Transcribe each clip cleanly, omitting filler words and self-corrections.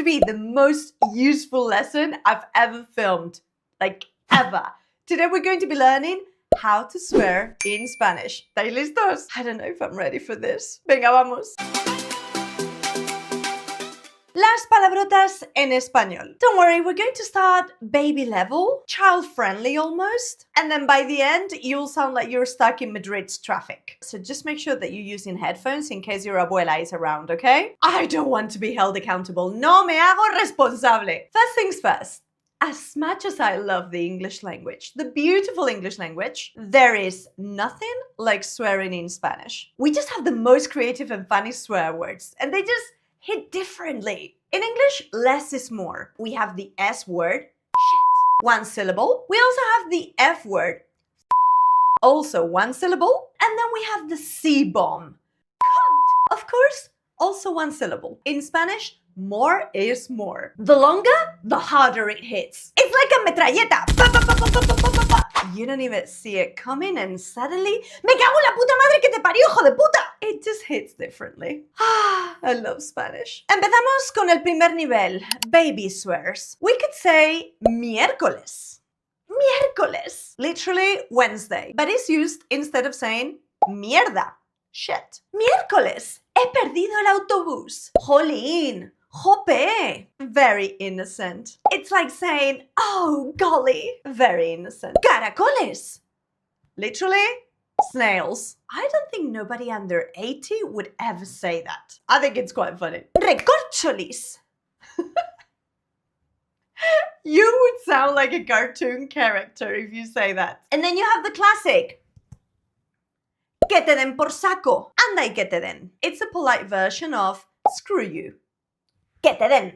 to be the most useful lesson I've ever filmed. Like, ever. Today we're going to be learning how to swear in Spanish. ¿Estáis listos? I don't know if I'm ready for this. Venga, vamos. Las palabrotas en español. Don't worry, we're going to start baby level, child-friendly almost, and then by the end, you'll sound like you're stuck in Madrid's traffic. So just make sure that you're using headphones in case your abuela is around, okay? I don't want to be held accountable. No me hago responsable. First things first. As much as I love the English language, the beautiful English language, there is nothing like swearing in Spanish. We just have the most creative and funny swear words, and they just hit differently. In English, less is more. We have the S word, shit, one syllable. We also have the F word, also one syllable. And then we have the C bomb, cunt, of course, also one syllable. In Spanish, more is more. The longer, the harder it hits. It's like a metralleta. Pa, pa, pa, pa, pa, pa, pa, pa. You don't even see it coming and suddenly, me cago en la puta madre que te parió, hijo de puta! It just hits differently. I love Spanish. Empezamos con el primer nivel, baby swears. We could say miércoles. Miércoles. Literally Wednesday. But it's used instead of saying mierda. Shit. Miércoles. He perdido el autobús. Jolín. Jope. Very innocent. It's like saying, oh, golly. Very innocent. Caracoles. Literally, snails. I don't think nobody under 80 would ever say that. I think it's quite funny. Recorcholis. You would sound like a cartoon character if you say that. And then you have the classic. Que te den por saco. Anda y que te den. It's a polite version of screw you. Que te den.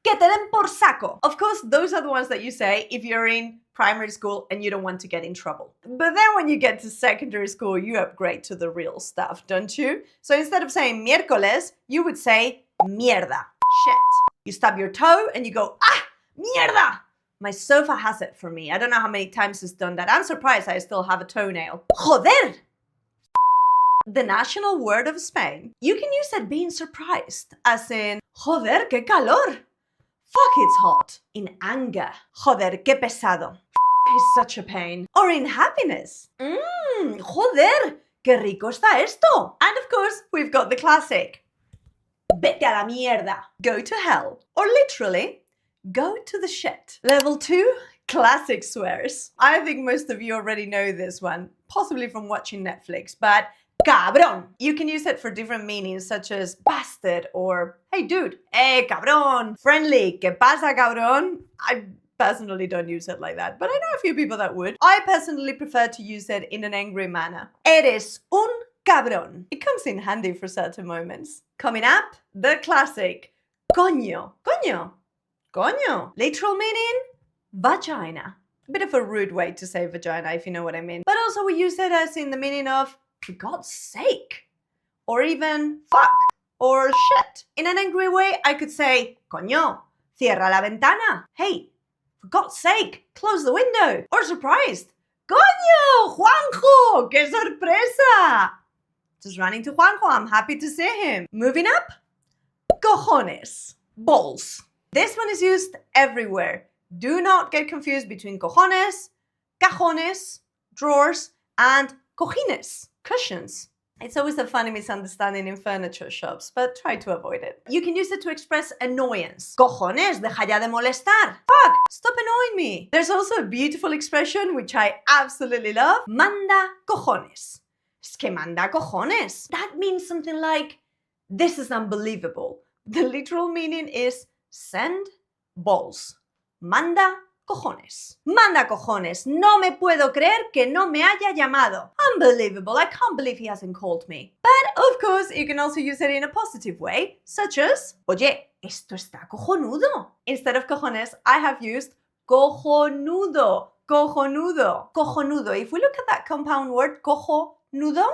Que te den por saco. Of course, those are the ones that you say if you're in primary school and you don't want to get in trouble. But then when you get to secondary school, you upgrade to the real stuff, don't you? So instead of saying miércoles, you would say mierda. Shit. You stub your toe and you go, ah, mierda. My sofa has it for me. I don't know how many times it's done that. I'm surprised I still have a toenail. Joder. The national word of Spain. You can use it being surprised, as in, joder, qué calor. Fuck, it's hot. In anger, joder, qué pesado. It's such a pain. Or in happiness, joder, qué rico está esto. And of course, we've got the classic, vete a la mierda, go to hell. Or literally, go to the shit. Level 2, classic swears. I think most of you already know this one, possibly from watching Netflix, but cabrón. You can use it for different meanings such as bastard or hey dude, cabrón, friendly, ¿qué pasa cabrón? I personally don't use it like that, but I know a few people that would. I personally prefer to use it in an angry manner. Eres un cabrón. It comes in handy for certain moments. Coming up, the classic, coño. Coño. Coño. Literal meaning, vagina. A bit of a rude way to say vagina if you know what I mean. But also we use it as in the meaning of for God's sake, or even fuck, or shit. In an angry way, I could say, coño, cierra la ventana. Hey, for God's sake, close the window. Or surprised, coño, Juanjo, qué sorpresa. Just running to Juanjo, I'm happy to see him. Moving up, cojones, balls. This one is used everywhere. Do not get confused between cojones, cajones, drawers, and cojines, cushions. It's always a funny misunderstanding in furniture shops, but try to avoid it. You can use it to express annoyance. Cojones, deja ya de molestar. Fuck, stop annoying me. There's also a beautiful expression, which I absolutely love. Manda cojones. Es que manda cojones. That means something like, this is unbelievable. The literal meaning is send balls. Manda cojones. Manda cojones. No me puedo creer que no me haya llamado. Unbelievable. I can't believe he hasn't called me. But of course, you can also use it in a positive way, such as, oye, esto está cojonudo. Instead of cojones, I have used cojonudo. Cojonudo. Cojonudo. If we look at that compound word, cojonudo,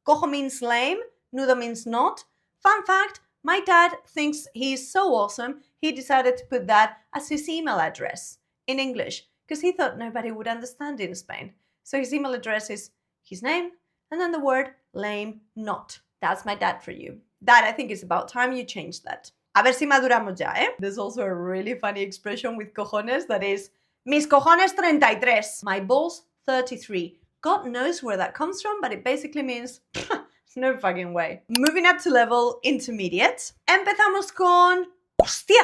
cojo means lame, nudo means not. Fun fact, my dad thinks he's so awesome, he decided to put that as his email address in English because he thought nobody would understand in Spain. So his email address is his name and then the word lame not. That's my dad for you. Dad, I think it's about time you changed that. A ver si maduramos ya, ¿eh? There's also a really funny expression with cojones that is, mis cojones 33. My balls 33. God knows where that comes from, but it basically means, no fucking way. Moving up to level intermediate. Empezamos con, hostia.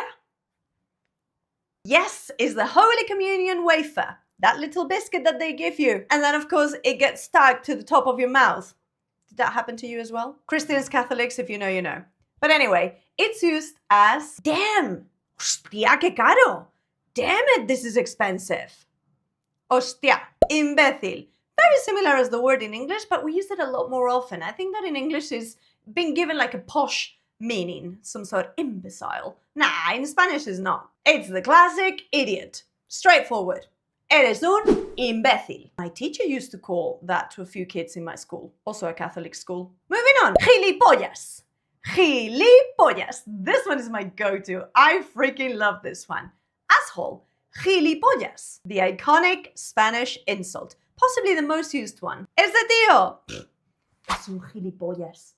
Yes is the Holy Communion wafer. That little biscuit that they give you. And then, of course, it gets stuck to the top of your mouth. Did that happen to you as well? Christians, Catholics, if you know, you know. But anyway, it's used as, damn, hostia, que caro. Damn it, this is expensive. Hostia, imbécil. Very similar as the word in English, but we use it a lot more often. I think that in English it's been given like a posh meaning, some sort of imbecile. Nah, in Spanish it's not. It's the classic idiot. Straightforward. Eres un imbécil. My teacher used to call that to a few kids in my school, also a Catholic school. Moving on, gilipollas. Gilipollas. This one is my go-to. I freaking love this one. Asshole. Gilipollas. The iconic Spanish insult. Possibly the most used one. Este tío. Es un gilipollas.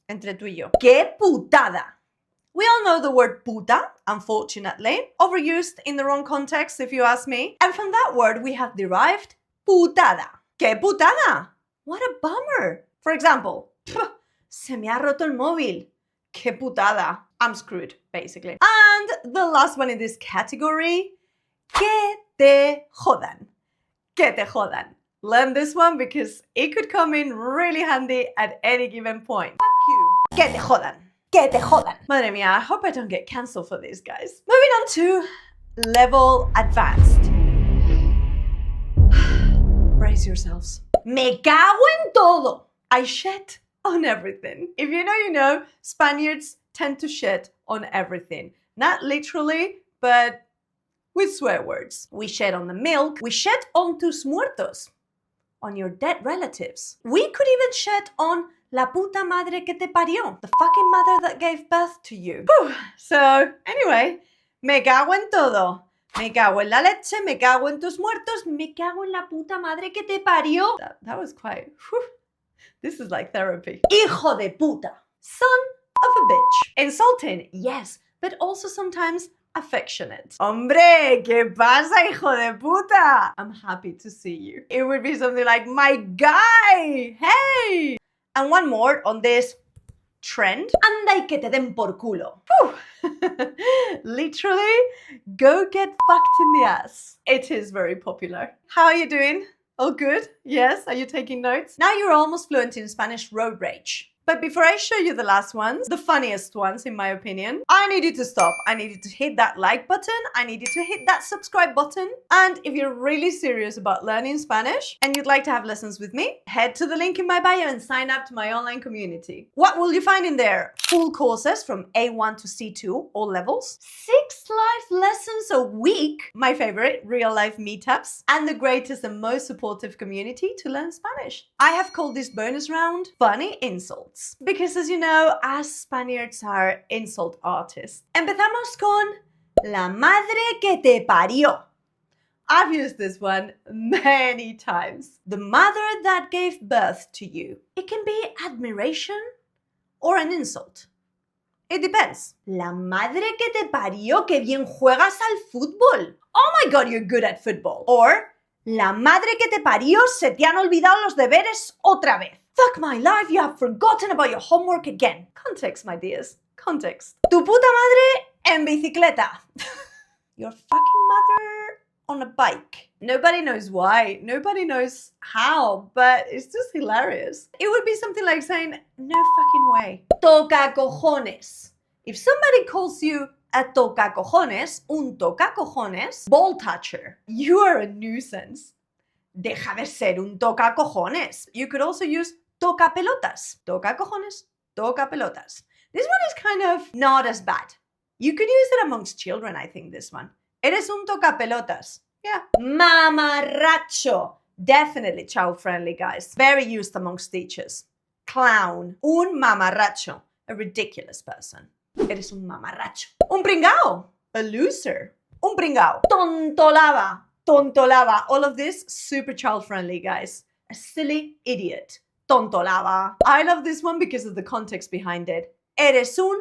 Entre tú y yo. ¡Qué putada! We all know the word puta, unfortunately, overused in the wrong context if you ask me. And from that word we have derived putada. ¡Qué putada! What a bummer. For example, se me ha roto el móvil. ¡Qué putada! I'm screwed, basically. And the last one in this category, que te jodan. Que te jodan. Learn this one because it could come in really handy at any given point. Fuck you. Que te jodan. Que te jodan. Madre mía, I hope I don't get cancelled for these guys. Moving on to level advanced. Brace yourselves. Me cago en todo. I shit on everything. If you know, you know, Spaniards tend to shit on everything. Not literally, but with swear words. We shed on the milk. We shed on tus muertos. On your dead relatives. We could even shed on la puta madre que te parió. The fucking mother that gave birth to you. Whew. So, anyway, me cago en todo. Me cago en la leche, me cago en tus muertos, me cago en la puta madre que te parió. That was quite... Whew. This is like therapy. Hijo de puta. Son of a bitch. Insulting, yes, but also sometimes affectionate. Hombre, ¿qué pasa, hijo de puta? I'm happy to see you. It would be something like, my guy, hey! And one more on this trend. Anda y que te den por culo. Literally, go get fucked in the ass. It is very popular. How are you doing? All good? Yes? Are you taking notes? Now you're almost fluent in Spanish road rage. But before I show you the last ones, the funniest ones in my opinion, I need you to stop. I need you to hit that like button. I need you to hit that subscribe button. And if you're really serious about learning Spanish and you'd like to have lessons with me, head to the link in my bio and sign up to my online community. What will you find in there? Full courses from A1 to C2, all levels. 6 live lessons a week. My favorite, real life meetups. And the greatest and most supportive community to learn Spanish. I have called this bonus round Funny Insults. Because as you know, us Spaniards are insult artists. Empezamos con la madre que te parió. I've used this one many times. The mother that gave birth to you. It can be admiration or an insult. It depends. La madre que te parió, que bien juegas al fútbol. Oh my god, you're good at football. Or, la madre que te parió, se te han olvidado los deberes otra vez. Fuck my life, you have forgotten about your homework again. Context, my dears. Context. Tu puta madre en bicicleta. Your fucking mother on a bike. Nobody knows why. Nobody knows how, but it's just hilarious. It would be something like saying, no fucking way. Toca cojones. If somebody calls you a toca cojones, un toca cojones, ball toucher, you are a nuisance. Deja de ser un toca cojones. You could also use toca pelotas. Toca cojones, toca pelotas. This one is kind of not as bad. You could use it amongst children, I think, this one. Eres un toca pelotas. Yeah. Mamarracho. Definitely child-friendly, guys. Very used amongst teachers. Clown. Un mamarracho. A ridiculous person. Eres un mamarracho. Un pringao. A loser. Un pringao. Tontolaba. Tontolaba. All of this super child-friendly, guys. A silly idiot. Tontolaba. I love this one because of the context behind it. Eres un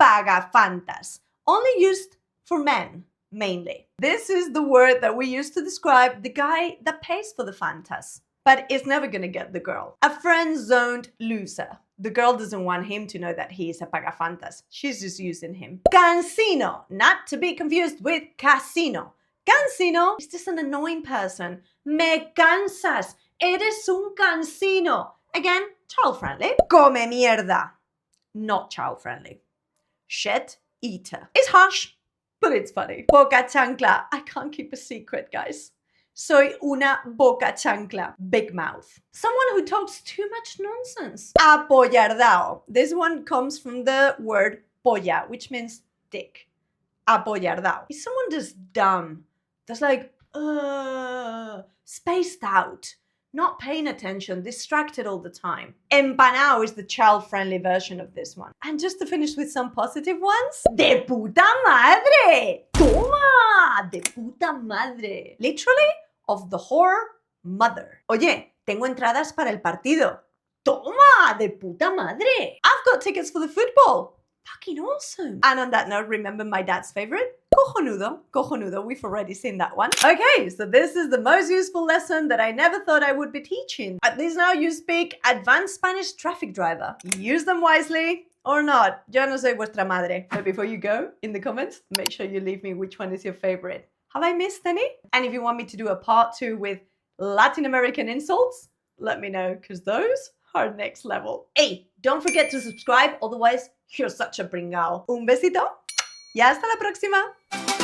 pagafantas. Only used for men, mainly. This is the word that we use to describe the guy that pays for the fantas, but is never gonna get the girl. A friend-zoned loser. The girl doesn't want him to know that he is a pagafantas. She's just using him. Cansino, not to be confused with casino. Cansino is just an annoying person. Me cansas. Eres un cansino. Again, child-friendly. Come mierda. Not child-friendly. Shit eater. It's harsh, but it's funny. Boca chancla. I can't keep a secret, guys. Soy una boca chancla. Big mouth. Someone who talks too much nonsense. Apoyardao. This one comes from the word polla, which means dick. Apoyardao. If someone just dumb, that's like, spaced out, not paying attention, distracted all the time. Empanao is the child-friendly version of this one. And just to finish with some positive ones, de puta madre! Toma! De puta madre. Literally, of the whore mother. Oye, tengo entradas para el partido. Toma! De puta madre. I've got tickets for the football. Fucking awesome. And on that note, remember my dad's favorite? Cojonudo. Cojonudo, we've already seen that one. Okay, so this is the most useful lesson that I never thought I would be teaching. At least now you speak advanced Spanish traffic driver. Use them wisely or not. Yo no soy vuestra madre. But before you go, in the comments, make sure you leave me which one is your favorite. Have I missed any? And if you want me to do a part 2 with Latin American insults, let me know, because those are next level. Hey, don't forget to subscribe, otherwise you're such a pringao. Un besito y hasta la próxima.